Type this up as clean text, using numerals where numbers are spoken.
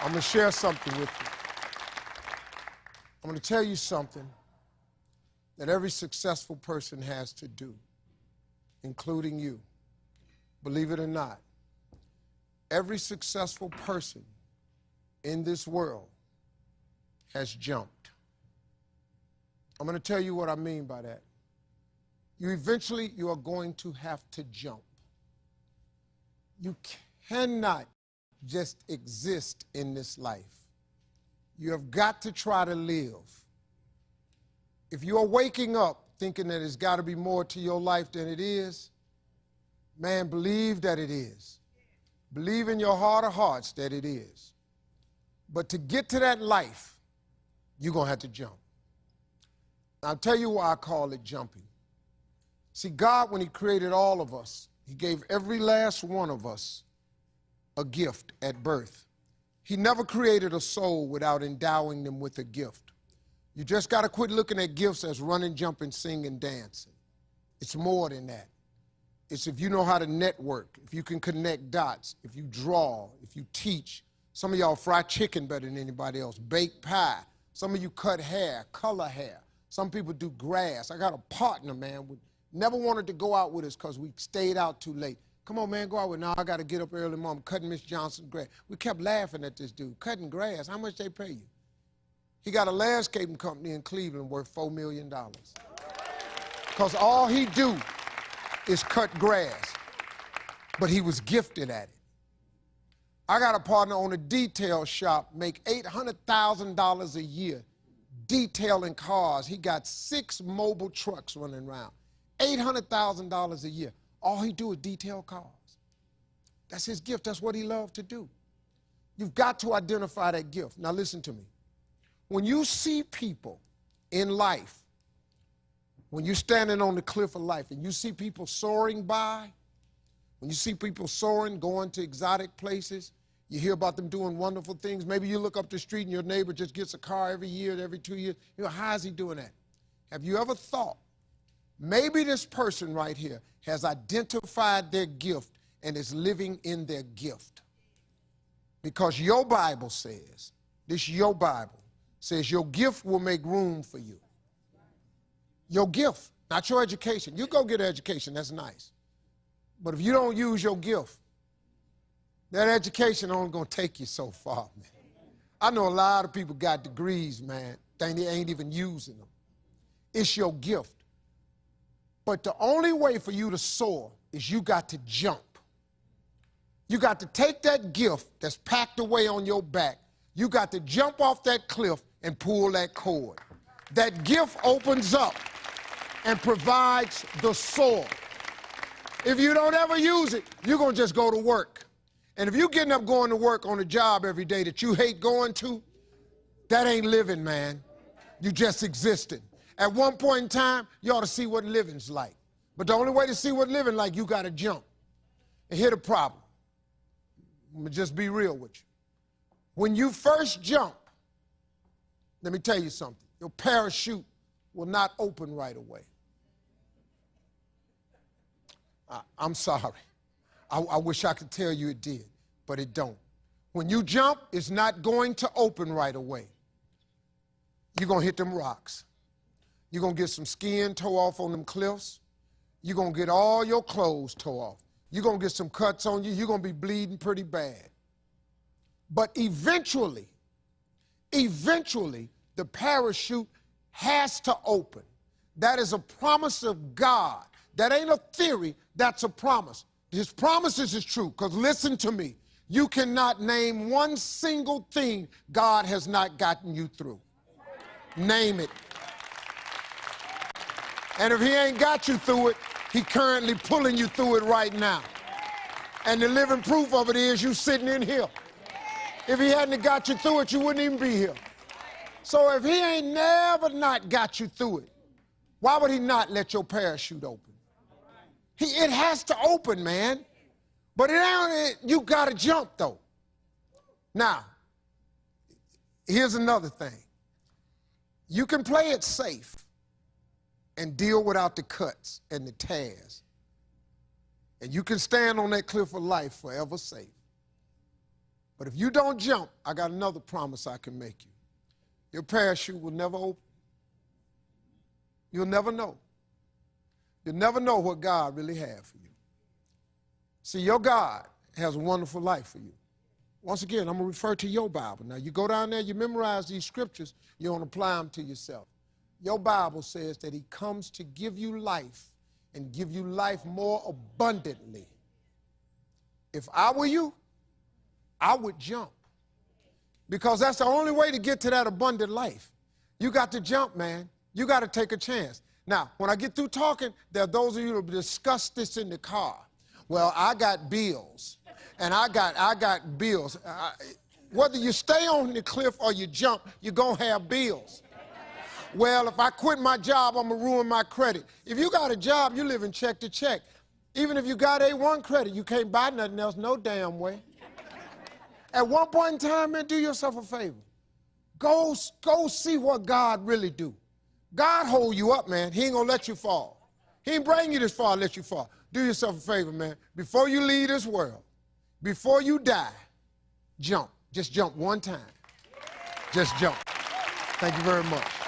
I'm going to share something with you. I'm going to tell you something that every successful person has to do, including you. Believe it or not, every successful person in this world has jumped. I'm going to tell you what I mean by that. You are going to have to jump. You cannot just exist in this life. You have got to try to live. If you are waking up thinking that there's got to be more to your life than it is, man, believe that it is. Believe in your heart of hearts that it is. But to get to that life, you're going to have to jump. I'll tell you why I call it jumping. See, God, when he created all of us, he gave every last one of us a gift at birth. He never created a soul without endowing them with a gift. You just got to quit looking at gifts as running, jumping, singing, dancing. It's more than that. It's if you know how to network, if you can connect dots, if you draw, if you teach. Some of y'all fry chicken better than anybody else, bake pie. Some of you cut hair, color hair. Some people do grass. I got a partner, man, never wanted to go out with us because we stayed out too late. Come on, man, go out with me. No, I got to get up early, Mom, cutting Miss Johnson's grass. We kept laughing at this dude, cutting grass. How much they pay you? He got a landscaping company in Cleveland worth $4 million. Because all he do is cut grass. But he was gifted at it. I got a partner on a detail shop, make $800,000 a year detailing cars. He got 6 mobile trucks running around. $800,000 a year. All he do is detail cars. That's his gift. That's what he loved to do. You've got to identify that gift. Now listen to me. When you see people in life, when you're standing on the cliff of life and you see people soaring by, when you see people soaring, going to exotic places, you hear about them doing wonderful things. Maybe you look up the street and your neighbor just gets a car every year, every 2 years. You know, how is he doing that? Have you ever thought, maybe this person right here has identified their gift and is living in their gift? Because your Bible says, your Bible says your gift will make room for you. Your gift, not your education. You go get an education, that's nice. But if you don't use your gift, that education only gonna take you so far, man. I know a lot of people got degrees, man, they ain't even using them. It's your gift. But the only way for you to soar is you got to jump. You got to take that gift that's packed away on your back. You got to jump off that cliff and pull that cord. That gift opens up and provides the soar. If you don't ever use it, you're going to just go to work. And if you're getting up going to work on a job every day that you hate going to, that ain't living, man. You just existing. At one point in time, you ought to see what living's like. But the only way to see what living like, you got to jump. And here's the problem. I'm going to just be real with you. When you first jump, let me tell you something. Your parachute will not open right away. I'm sorry. I wish I could tell you it did, but it don't. When you jump, it's not going to open right away. You're going to hit them rocks. You're going to get some skin tore off on them cliffs. You're going to get all your clothes tore off. You're going to get some cuts on you. You're going to be bleeding pretty bad. But eventually, the parachute has to open. That is a promise of God. That ain't a theory, that's a promise. His promises is true, because listen to me. You cannot name one single thing God has not gotten you through. Name it. And if he ain't got you through it, he currently pulling you through it right now. And the living proof of it is you sitting in here. If he hadn't got you through it, you wouldn't even be here. So if he ain't never not got you through it, why would he not let your parachute open? It has to open, man. But you got to jump, though. Now, here's another thing. You can play it safe and deal without the cuts and the tears. And you can stand on that cliff of life forever safe. But if you don't jump, I got another promise I can make you. Your parachute will never open. You'll never know. You'll never know what God really has for you. See, your God has a wonderful life for you. Once again, I'm going to refer to your Bible. Now, you go down there, you memorize these scriptures, you don't apply them to yourself. Your Bible says that he comes to give you life and give you life more abundantly. If I were you, I would jump, because that's the only way to get to that abundant life. You got to jump, man. You got to take a chance. Now, when I get through talking, there are those of you who discuss this in the car. Well, I got bills, and I got bills. Whether you stay on the cliff or you jump, you're going to have bills. Well, if I quit my job, I'm going to ruin my credit. If you got a job, you live in check to check. Even if you got A1 credit, you can't buy nothing else no damn way. At one point in time, man, do yourself a favor. Go see what God really do. God hold you up, man. He ain't going to let you fall. He ain't bring you this far to let you fall. Do yourself a favor, man. Before you leave this world, before you die, jump. Just jump one time. Just jump. Thank you very much.